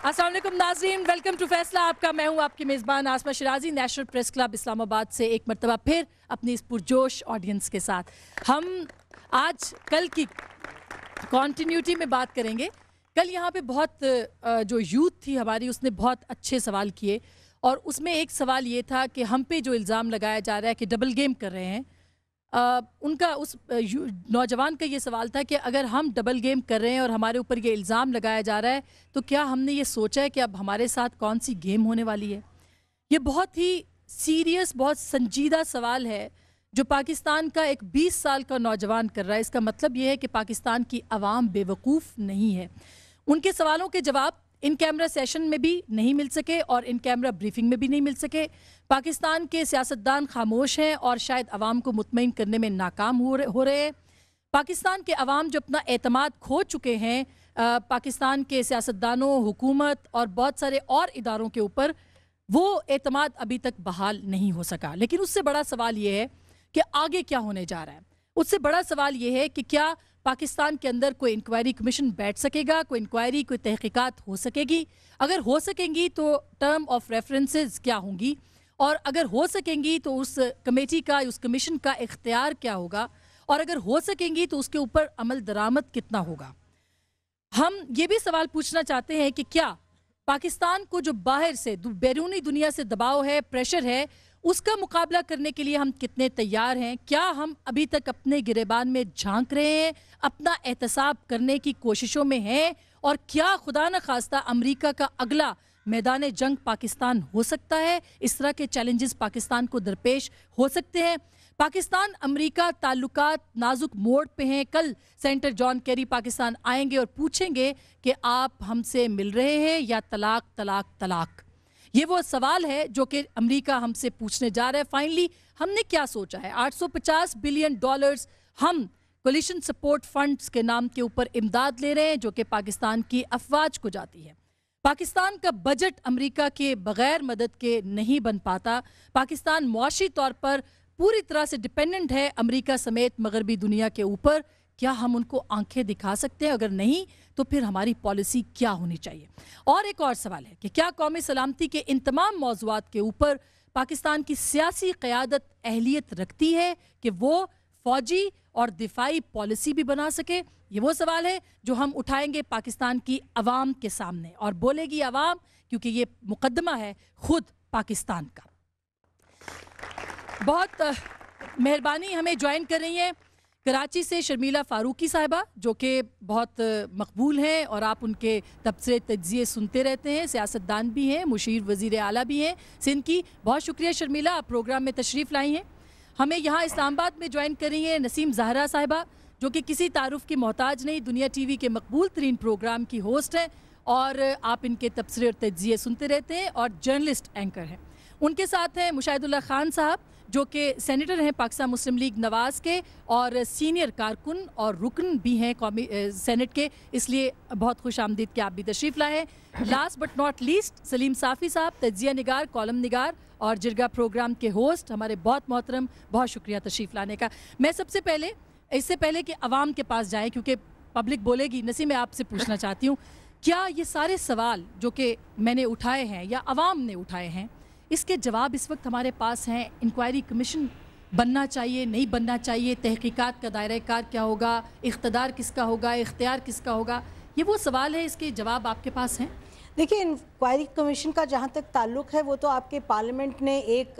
अस्सलाम वालेकुम नाज़रीन, वेलकम टू फैसला। आपका मैं हूं आपकी मेज़बान Asma Shirazi, National Press Club Islamabad से एक मरतबा फिर अपनी इस पुरजोश ऑडियंस के साथ हम आज कल की कॉन्टीन्यूटी में बात करेंगे। कल यहाँ पे बहुत जो यूथ थी हमारी, उसने बहुत अच्छे सवाल किए और उसमें एक सवाल ये था कि हम पे जो इल्ज़ाम लगाया जा रहा है कि डबल गेम कर रहे हैं, उनका उस नौजवान का ये सवाल था कि अगर हम डबल गेम कर रहे हैं और हमारे ऊपर ये इल्ज़ाम लगाया जा रहा है तो क्या हमने ये सोचा है कि अब हमारे साथ कौन सी गेम होने वाली है। ये बहुत ही सीरियस, बहुत संजीदा सवाल है जो पाकिस्तान का एक 20 साल का नौजवान कर रहा है। इसका मतलब ये है कि पाकिस्तान की आवाम बेवकूफ़ नहीं है। उनके सवालों के जवाब इन कैमरा सेशन में भी नहीं मिल सके और इन कैमरा ब्रीफिंग में भी नहीं मिल सके। पाकिस्तान के सियासतदान खामोश हैं और शायद अवाम को मुतमईन करने में नाकाम हो रहे हैं। पाकिस्तान के अवाम जो अपना एतमाद खो चुके हैं पाकिस्तान के सियासतदानों, हुकूमत और बहुत सारे और इदारों के ऊपर, वो एतमाद अभी तक बहाल नहीं हो सका। लेकिन उससे बड़ा सवाल ये है कि आगे क्या होने जा रहा है। उससे बड़ा सवाल ये है कि क्या पाकिस्तान के अंदर कोई इंक्वायरी कमीशन बैठ सकेगा, कोई इंक्वायरी, कोई तहकीकात हो सकेगी। अगर हो सकेंगी तो टर्म ऑफ रेफरेंसेस क्या होंगी, और अगर हो सकेंगी तो उस कमेटी का, उस कमीशन का इख्तियार क्या होगा, और अगर हो सकेंगी तो उसके ऊपर अमल दरामद कितना होगा। हम ये भी सवाल पूछना चाहते हैं कि क्या पाकिस्तान को जो बाहर से, बैरूनी दुनिया से दबाव है, प्रेशर है, उसका मुकाबला करने के लिए हम कितने तैयार हैं। क्या हम अभी तक अपने गिरेबान में झांक रहे हैं, अपना एहतसाब करने की कोशिशों में हैं, और क्या खुदा न खास्ता अमेरिका का अगला मैदान जंग पाकिस्तान हो सकता है। इस तरह के चैलेंजेस पाकिस्तान को दरपेश हो सकते हैं। पाकिस्तान अमेरिका ताल्लुकात नाजुक मोड़ पे हैं। कल सेनेटर जॉन केरी पाकिस्तान आएंगे और पूछेंगे कि आप हमसे मिल रहे हैं या तलाक तलाक तलाक। ये वो सवाल है जो कि अमेरिका हमसे पूछने जा रहा है। फाइनली हमने क्या सोचा है। $850 बिलियन हम कोलिशन सपोर्ट फंड्स के नाम के ऊपर इमदाद ले रहे हैं जो कि पाकिस्तान की अफवाज को जाती है। पाकिस्तान का बजट अमेरिका के बगैर मदद के नहीं बन पाता। पाकिस्तान मुआशी तौर पर पूरी तरह से डिपेंडेंट है अमेरिका समेत मगरबी दुनिया के ऊपर। क्या हम उनको आंखें दिखा सकते हैं? अगर नहीं तो फिर हमारी पॉलिसी क्या होनी चाहिए। और एक और सवाल है कि क्या कौमी सलामती के इन तमाम मौज़ूआत के ऊपर पाकिस्तान की सियासी क़यादत अहलियत रखती है कि वो फौजी और दिफाई पॉलिसी भी बना सके। ये वो सवाल है जो हम उठाएंगे पाकिस्तान की आवाम के सामने, और बोलेगी आवाम क्योंकि ये मुकदमा है खुद पाकिस्तान का। बहुत मेहरबानी, हमें ज्वाइन कर रही हैं कराची से शर्मिला फारूकी साहिबा, जो कि बहुत मकबूल हैं और आप उनके तबसरे तज्ज़िये सुनते रहते हैं। सियासतदान भी हैं, मुशीर वज़ीर आला भी हैं सिंध की। बहुत शुक्रिया शर्मिला, आप प्रोग्राम में तशरीफ़ लाई हैं। हमें यहाँ इस्लामाबाद में ज्वाइन कर रही हैं नसीम ज़हरा साहिबा, जो कि किसी तारुफ़ की मोहताज नहीं, दुनिया TV के मकबूल तरीन प्रोग्राम की होस्ट हैं और आप इनके तबसरे और तज्ज़िये सुनते रहते हैं और जर्नलिस्ट एंकर हैं। उनके साथ हैं मुशाहिदुल्लाह खान साहब, जो कि सेनेटर हैं पाकिस्तान मुस्लिम लीग नवाज़ के और सीनियर कारकुन और रुकन भी हैं कौमी सेनेट के, इसलिए बहुत खुश आमदीद कि आप भी तशरीफ़ लाए हैं। Last but not least Saleem Safi साहब, तज्ज़िया निगार, कॉलम निगार और जिरगा प्रोग्राम के होस्ट, हमारे बहुत मोहतरम, बहुत शुक्रिया तशरीफ़ लाने का। मैं सबसे पहले, इससे पहले कि अवाम के पास जाएँ क्योंकि पब्लिक बोलेगी, नसीम मैं आपसे पूछना चाहती हूँ, क्या ये सारे सवाल जो कि मैंने उठाए हैं या अवाम ने उठाए हैं, इसके जवाब इस वक्त हमारे पास हैं? इंक्वायरी कमीशन बनना चाहिए, नहीं बनना चाहिए, तहकीकात का दायरा कार क्या होगा, इख्तियार किसका होगा, इख्तियार किसका होगा, ये वो सवाल है, इसके जवाब आपके पास हैं? देखिए, इंक्वायरी कमीशन का जहाँ तक ताल्लुक़ है, वो तो आपके पार्लियामेंट ने एक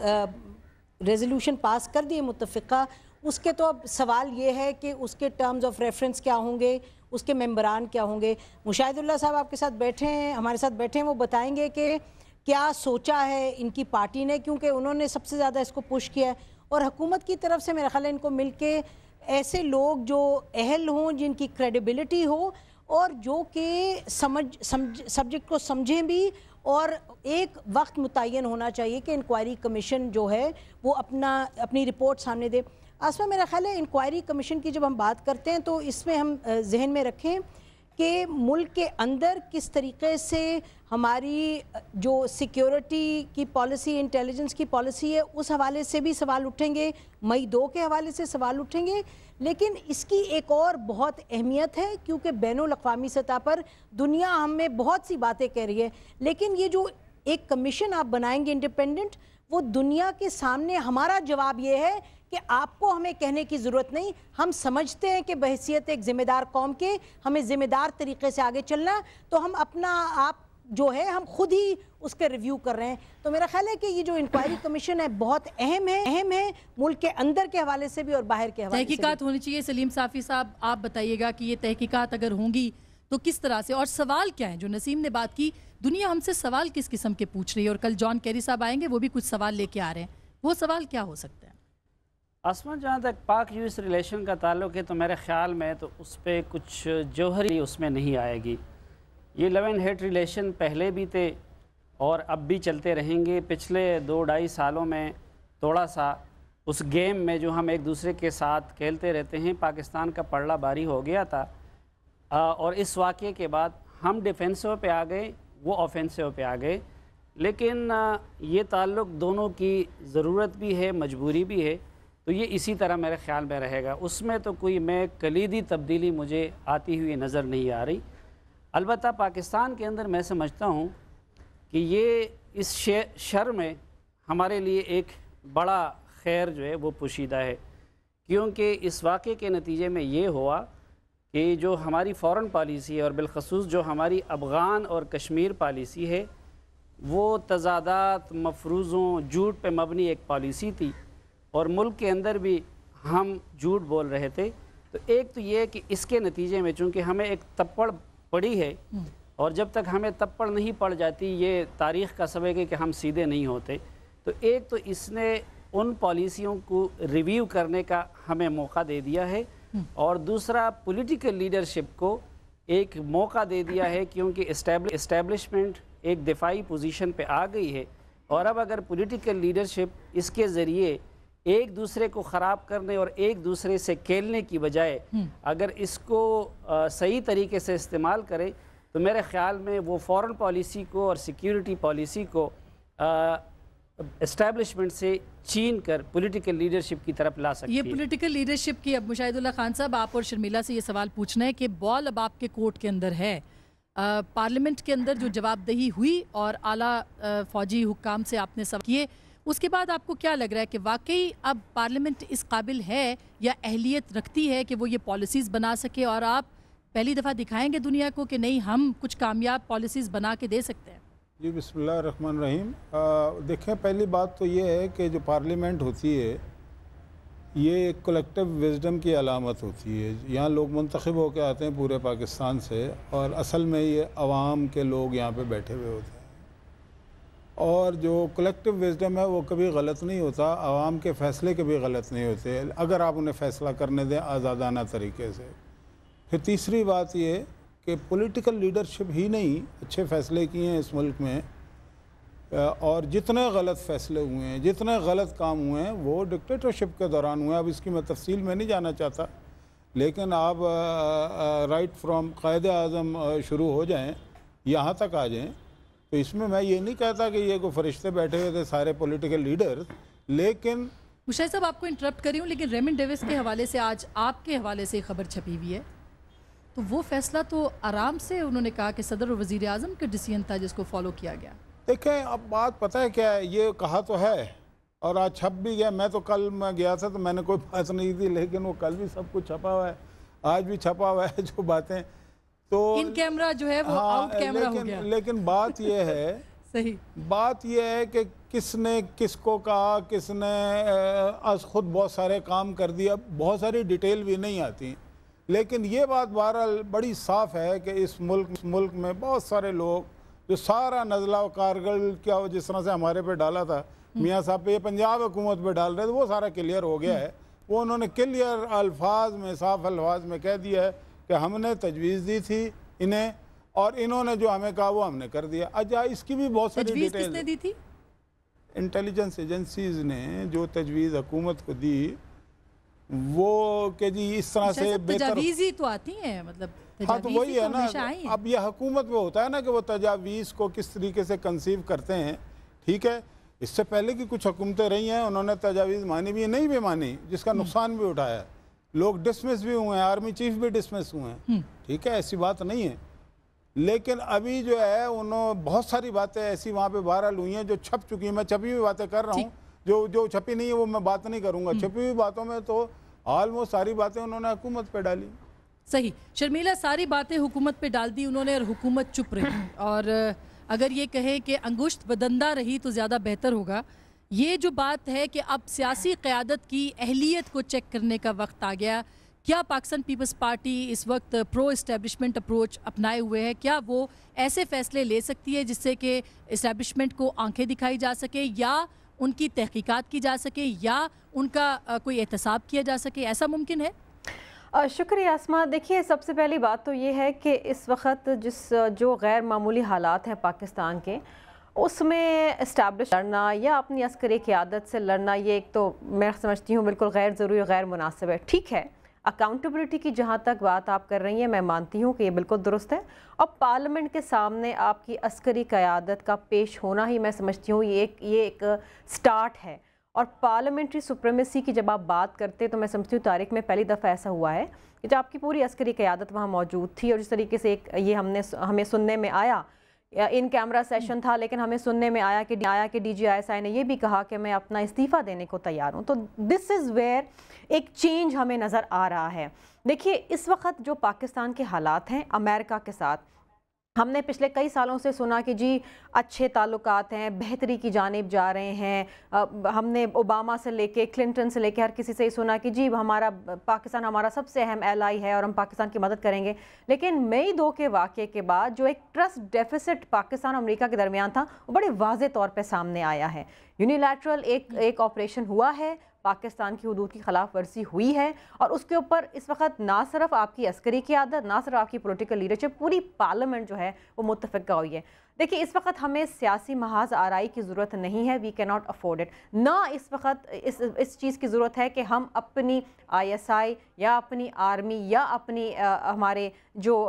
रेजोल्यूशन पास कर दी है मुत्तफ़िक़ा। उसके तो अब सवाल ये है कि उसके टर्म्स ऑफ रेफरेंस क्या होंगे, उसके मेंबरान क्या होंगे। मुशाहिदुल्लाह साहब आपके साथ बैठे हैं, हमारे साथ बैठे हैं, वो बताएंगे कि क्या सोचा है इनकी पार्टी ने, क्योंकि उन्होंने सबसे ज़्यादा इसको पुश किया है। और हुकूमत की तरफ से मेरा ख्याल है इनको मिलके ऐसे लोग जो अहल हों, जिनकी क्रेडिबिलिटी हो और जो कि सब्जेक्ट को समझें भी, और एक वक्त मुतय्यन होना चाहिए कि इंक्वायरी कमीशन जो है वो अपनी रिपोर्ट सामने दे। आसमा, मेरा ख्याल है इंक्वायरी कमीशन की जब हम बात करते हैं तो इसमें हम जहन में रखें कि मुल्क के अंदर किस तरीके से हमारी जो सिक्योरिटी की पॉलिसी, इंटेलिजेंस की पॉलिसी है, उस हवाले से भी सवाल उठेंगे, मई 2 के हवाले से सवाल उठेंगे। लेकिन इसकी एक और बहुत अहमियत है क्योंकि बैनुल अक़वामी सतह पर दुनिया हमें बहुत सी बातें कह रही है, लेकिन ये जो एक कमीशन आप बनाएंगे इंडिपेंडेंट, वो दुनिया के सामने हमारा जवाब ये है कि आपको हमें कहने की ज़रूरत नहीं, हम समझते हैं कि बहैसियत एक ज़िम्मेदार कौम के हमें ज़िम्मेदार तरीके से आगे चलना, तो हम अपना आप जो है हम खुद ही उसके रिव्यू कर रहे हैं। तो मेरा ख्याल है कि ये जो इंक्वायरी कमीशन है बहुत अहम है मुल्क के अंदर के हवाले से भी और बाहर के हवाले से भी। तहकीकात होनी चाहिए। सलीम साफ़ी साहब, आप बताइएगा कि ये तहकीकात अगर होंगी तो किस तरह से, और सवाल क्या है? जो नसीम ने बात की, दुनिया हमसे सवाल किस किस्म के पूछ रही है, और कल जॉन कैरी साहब आएंगे, वो भी कुछ सवाल लेके आ रहे हैं। वो सवाल क्या हो सकता है? आसमान, जहाँ तक पाक यूएस रिलेशन का ताल्लुक़ है तो मेरे ख़्याल में तो उस पर कुछ जौहरी उसमें नहीं आएगी। ये लव एंड हेट रिलेशन पहले भी थे और अब भी चलते रहेंगे। पिछले 2-2.5 सालों में थोड़ा सा उस गेम में जो हम एक दूसरे के साथ खेलते रहते हैं, पाकिस्तान का पलड़ा भारी हो गया था और इस वाक़े के बाद हम डिफेंसिव पे आ गए, वो ऑफेंसिव पे आ गए। लेकिन ये ताल्लुक़ दोनों की ज़रूरत भी है, मजबूरी भी है, तो ये इसी तरह मेरे ख़्याल में रहेगा। उसमें तो कोई मैं कलीदी तब्दीली मुझे आती हुई नज़र नहीं आ रही। अलबत्ता पाकिस्तान के अंदर मैं समझता हूँ कि ये इस शर में हमारे लिए एक बड़ा खैर जो है वो पोशीदा है, क्योंकि इस वाक़े के नतीजे में ये हुआ कि जो हमारी फ़ॉरेन पॉलिसी है और बिलखसूस जो हमारी अफ़गान और कश्मीर पॉलिसी है, वो तज़ादात, मफरूज़ों, झूठ पे मबनी एक पॉलिसी थी और मुल्क के अंदर भी हम झूठ बोल रहे थे। तो एक तो ये कि इसके नतीजे में चूँकि हमें एक तप्पड़ पड़ी है और जब तक हमें तप्पड़ नहीं पड़ जाती, ये तारीख़ का सबक है कि हम सीधे नहीं होते। तो एक तो इसने उन पॉलिसियों को रिव्यू करने का हमें मौका दे दिया है और दूसरा पॉलिटिकल लीडरशिप को एक मौका दे दिया है, क्योंकि इस्टेब्लिशमेंट एक दिफाई पोजीशन पे आ गई है और अब अगर पॉलिटिकल लीडरशिप इसके ज़रिए एक दूसरे को ख़राब करने और एक दूसरे से खेलने की बजाय अगर इसको सही तरीके से इस्तेमाल करे, तो मेरे ख़्याल में वो फॉरेन पॉलिसी को और सिक्योरिटी पॉलिसी को एस्टैब्लिशमेंट से छीन कर पॉलिटिकल लीडरशिप की तरफ ला सकती है। ये पॉलिटिकल लीडरशिप की, अब मुशाहिदुल्लाह खान साहब, आप और शर्मिला से ये सवाल पूछना है कि बॉल अब आपके कोर्ट के अंदर है। पार्लियामेंट के अंदर जो जवाबदेही हुई और आला फ़ौजी हुक्काम से आपने सवाल किए, उसके बाद आपको क्या लग रहा है कि वाकई अब पार्लियामेंट इस काबिल है या अहलियत रखती है कि वो ये पॉलिसीज़ बना सके, और आप पहली दफ़ा दिखाएंगे दुनिया को कि नहीं, हम कुछ कामयाब पॉलिसीज़ बना के दे सकते हैं? जी, बिस्मिल्लाह रहमान रहीम। देखें, पहली बात तो ये है कि जो पार्लियामेंट होती है ये एक कलेक्टिव विजडम की अलामत होती है। यहाँ लोग मुंतखब होकर आते हैं पूरे पाकिस्तान से और असल में ये अवाम के लोग यहाँ पे बैठे हुए होते हैं और जो कलेक्टिव विजडम है वो कभी गलत नहीं होता, आवाम के फ़ैसले कभी गलत नहीं होते अगर आप उन्हें फ़ैसला करने दें आज़ादाना तरीके से। फिर तीसरी बात ये कि पॉलिटिकल लीडरशिप ही नहीं अच्छे फ़ैसले किए हैं इस मुल्क में, और जितने गलत फ़ैसले हुए हैं, जितने गलत काम हुए हैं वो डिक्टेटरशिप के दौरान हुए हैं। अब इसकी मैं तफसील में नहीं जाना चाहता, लेकिन आप राइट फ्रॉम कायदे आज़म शुरू हो जाएं, यहाँ तक आ जाएं, तो इसमें मैं ये नहीं कहता कि ये कोई फरिश्ते बैठे हुए थे सारे पॉलिटिकल लीडर्स। लेकिन मुशाहिद साहब, आपको इंटरप्ट कर रही हूँ, लेकिन रेमंड डेविस के हवाले से आज आपके हवाले से खबर छपी हुई है, तो वो फैसला तो आराम से उन्होंने कहा कि सदर और वज़ीर आज़म का डिसीजन था जिसको फॉलो किया गया। देखें, अब बात पता है क्या है, ये कहा तो है और आज छप भी गया। मैं तो कल मैं गया था तो मैंने कोई बात नहीं थी, लेकिन वो कल भी सब कुछ छपा हुआ है, आज भी छपा हुआ है जो बातें। तो इन कैमरा जो है वो आउट कैमरा हो गया। लेकिन बात ये है सही बात ये है कि किसने किसको कहा, किसने आज खुद बहुत सारे काम कर दिया, बहुत सारी डिटेल भी नहीं आती, लेकिन ये बात बहरहाल बड़ी साफ़ है कि इस मुल्क में बहुत सारे लोग जो सारा नज़ला कारगिल क्या जिस तरह से हमारे पे डाला था मियाँ साहब पे, ये पंजाब हुकूमत पे डाल रहे थे, वो सारा क्लियर हो गया है। वो उन्होंने क्लियर अल्फाज में, साफ अल्फाज में कह दिया है कि हमने तजवीज़ दी थी इन्हें और इन्होंने जो हमें कहा वो हमने कर दिया। अच्छा, इसकी भी बहुत सारी डिटेल किसने दी थी? इंटेलिजेंस एजेंसीज़ ने जो तजवीज़ हुकूमत को दी वो कि जी इस तरह से बेहतर। तजावीज़ ही तो आती हैं, मतलब हाँ तो वही है ना, आई हैं। अब यह हुकूमत में होता है ना कि वो तजावीज़ को किस तरीके से कंसीव करते हैं। ठीक है, इससे पहले की कुछ हुकूमतें रही हैं, उन्होंने तजावीज़ मानी भी नहीं भी मानी, जिसका नुकसान भी उठाया है, लोग डिसमिस भी हुए हैं, आर्मी चीफ भी डिसमिस हुए हैं। ठीक है, ऐसी बात नहीं है, लेकिन अभी जो है उन्होंने बहुत सारी बातें ऐसी वहाँ पे बहरहाल हुई हैं जो छप चुकी हैं। मैं छपी हुई बातें कर रहा हूँ, जो छपी नहीं है वो मैं बात नहीं करूँगा। छपी हुई बातों में तो ऑलमोस्ट सारी बातें उन्होंने हुकूमत पे डाली। सही, शर्मिला सारी बातें हुकूमत पे डाल दी उन्होंने और हुकूमत चुप रही। और अगर ये कहे कि अंगुश्त बदंदा रही तो ज़्यादा बेहतर होगा। ये जो बात है कि अब सियासी क़यादत की अहलियत को चेक करने का वक्त आ गया, क्या पाकिस्तान पीपल्स पार्टी इस वक्त प्रो इस्टेब्लिशमेंट अप्रोच अपनाए हुए है? क्या वो ऐसे फ़ैसले ले सकती है जिससे कि इस्टेब्लिशमेंट को आंखें दिखाई जा सके, या उनकी तहकीकात की जा सके, या उनका कोई एहतसाब किया जा सके? ऐसा मुमकिन है? शुक्रिया आसमा। देखिए, सबसे पहली बात तो ये है कि इस वक्त जो गैर मामूली हालात हैं पाकिस्तान के, उसमें इस्टेब्लिश लड़ना या अपनी अस्करी क़यादत से लड़ना, ये एक तो मैं समझती हूँ बिल्कुल गैर ज़रूरी और गैर मुनासिब है। ठीक है, अकाउंटेबिलिटी की जहाँ तक बात आप कर रही हैं, मैं मानती हूँ कि ये बिल्कुल दुरुस्त है। और पार्लियामेंट के सामने आपकी अस्करी क़यादत का पेश होना ही मैं समझती हूँ ये एक स्टार्ट है। और पार्लियामेंट्री सुप्रीमेसी की जब आप बात करते तो मैं समझती हूँ तारीख में पहली दफ़ा ऐसा हुआ है कि जब आपकी पूरी अस्करी क़यादत वहाँ मौजूद थी, और जिस तरीके से ये हमें सुनने में आया, इन कैमरा सेशन था, लेकिन हमें सुनने में आया कि DGISI ने ये भी कहा कि मैं अपना इस्तीफ़ा देने को तैयार हूँ। तो दिस इज़ वेयर एक चेंज हमें नज़र आ रहा है। देखिए, इस वक्त जो पाकिस्तान के हालात हैं अमेरिका के साथ, हमने पिछले कई सालों से सुना कि जी अच्छे ताल्लुकात हैं, बेहतरी की जानिब जा रहे हैं। हमने ओबामा से लेके क्लिंटन से लेके हर किसी से ही सुना कि जी पाकिस्तान हमारा सबसे अहम एलाई है और हम पाकिस्तान की मदद करेंगे। लेकिन मई 2 के वाक़े के बाद जो एक ट्रस्ट डेफिसिट पाकिस्तान और अमेरिका के दरमियान था, वो बड़े वाज़े तौर पे सामने आया है। यूनिलैटरल एक ऑपरेशन हुआ है, पाकिस्तान की हुदूद की खिलाफ वर्जी हुई है, और उसके ऊपर इस वक्त ना सिर्फ आपकी अस्करी क़यादत, ना सिर्फ आपकी पॉलिटिकल लीडरशिप, पूरी पार्लियामेंट जो है वो मुत्तफ़िक़ा हुई है। देखिए, इस वक्त हमें सियासी महाज आराई की ज़रूरत नहीं है, we can not afford it. ना इस वक्त इस चीज़ की ज़रूरत है कि हम अपनी ISI या अपनी आर्मी या अपनी हमारे जो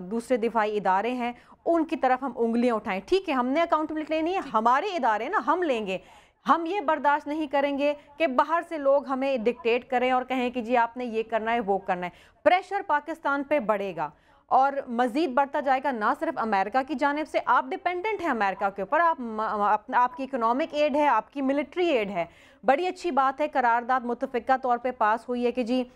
दूसरे दिफाई इदारे हैं उनकी तरफ हम उंगलियां उठाएं। ठीक है, हमने अकाउंटेबिलिटी लेनी है, हमारे इदारे ना हम लेंगे। हम ये बर्दाश्त नहीं करेंगे कि बाहर से लोग हमें डिक्टेट करें और कहें कि जी आपने ये करना है, वो करना है। प्रेशर पाकिस्तान पे बढ़ेगा और मज़ीद बढ़ता जाएगा। ना सिर्फ अमेरिका की जानिब से, आप डिपेंडेंट हैं अमेरिका के ऊपर, आपकी इकोनॉमिक एड है, आपकी मिलिट्री एड है। बड़ी अच्छी बात है, करारदाद मुत्तफ़िक़ा तौर पे पास हुई है कि जी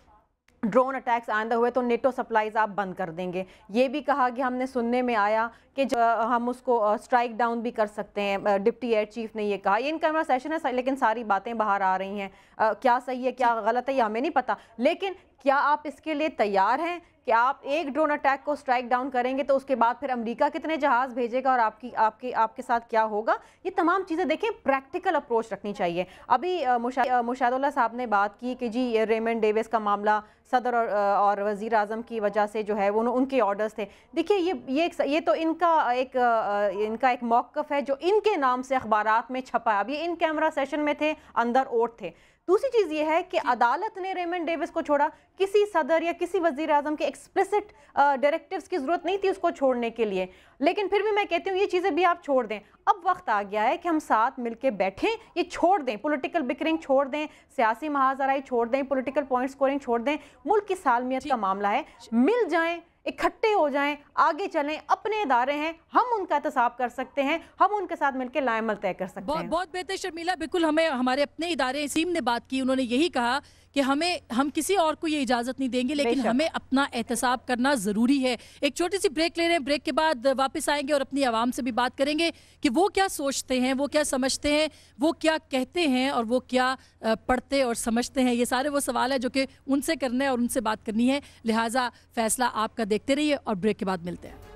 ड्रोन अटैक्स आइंदा हुए तो नेटो सप्लाईज आप बंद कर देंगे। ये भी कहा कि हमने सुनने में आया कि हम उसको स्ट्राइक डाउन भी कर सकते हैं, डिप्टी एयर चीफ ने ये कहा। ये इनका हमारा सेशन है, लेकिन सारी बातें बाहर आ रही हैं। क्या सही है क्या गलत है ये हमें नहीं पता, लेकिन क्या आप इसके लिए तैयार हैं कि आप एक ड्रोन अटैक को स्ट्राइक डाउन करेंगे तो उसके बाद फिर अमेरिका कितने जहाज़ भेजेगा और आपके साथ क्या होगा? ये तमाम चीज़ें देखें, प्रैक्टिकल अप्रोच रखनी चाहिए। अभी मुशाहिदुल्लाह साहब ने बात की कि जी रेमंड डेविस का मामला सदर और वज़ीर आज़म की वजह से जो है वो उनके ऑर्डर्स थे। देखिए, ये तो इनका एक मौक़िफ़ है जो इनके नाम से अखबारात में छपा है। अब ये इन कैमरा सेशन में थे, अंदर ओट थे। दूसरी चीज़ ये है कि अदालत ने रेमंड डेविस को छोड़ा, किसी सदर या किसी वज़ीर आज़म के एक्सप्लिसिट डायरेक्टिव्स की ज़रूरत नहीं थी उसको छोड़ने के लिए, लेकिन फिर भी मैं कहती हूँ ये चीज़ें भी आप छोड़ दें। अब वक्त आ गया है कि हम साथ मिलकर बैठें, ये छोड़ दें, पॉलिटिकल बिकरिंग छोड़ दें, सियासी महाजराई छोड़ दें, पॉलिटिकल पॉइंट स्कोरिंग छोड़ दें। मुल्क की सालमियत का मामला है, मिल जाएं, इकट्ठे हो जाएं, आगे चलें। अपने इदारे हैं, हम उनका एहतसाब कर सकते हैं, हम उनके साथ मिलकर लाएमल तय कर सकते हैं। बहुत बेहतर शर्मिला, बिल्कुल हमें हमारे अपने इदारे सीम ने बात की, उन्होंने यही कहा कि हम किसी और को ये इजाज़त नहीं देंगे, लेकिन हमें अपना एहतसाब करना ज़रूरी है। एक छोटी सी ब्रेक ले रहे हैं, ब्रेक के बाद वापस आएंगे और अपनी आवाम से भी बात करेंगे कि वो क्या सोचते हैं, वो क्या समझते हैं, वो क्या कहते हैं और वो क्या पढ़ते और समझते हैं। ये सारे वो सवाल है जो कि उनसे करने और उनसे बात करनी है, लिहाजा फैसला आपका देखते रहिए और ब्रेक के बाद मिलते हैं।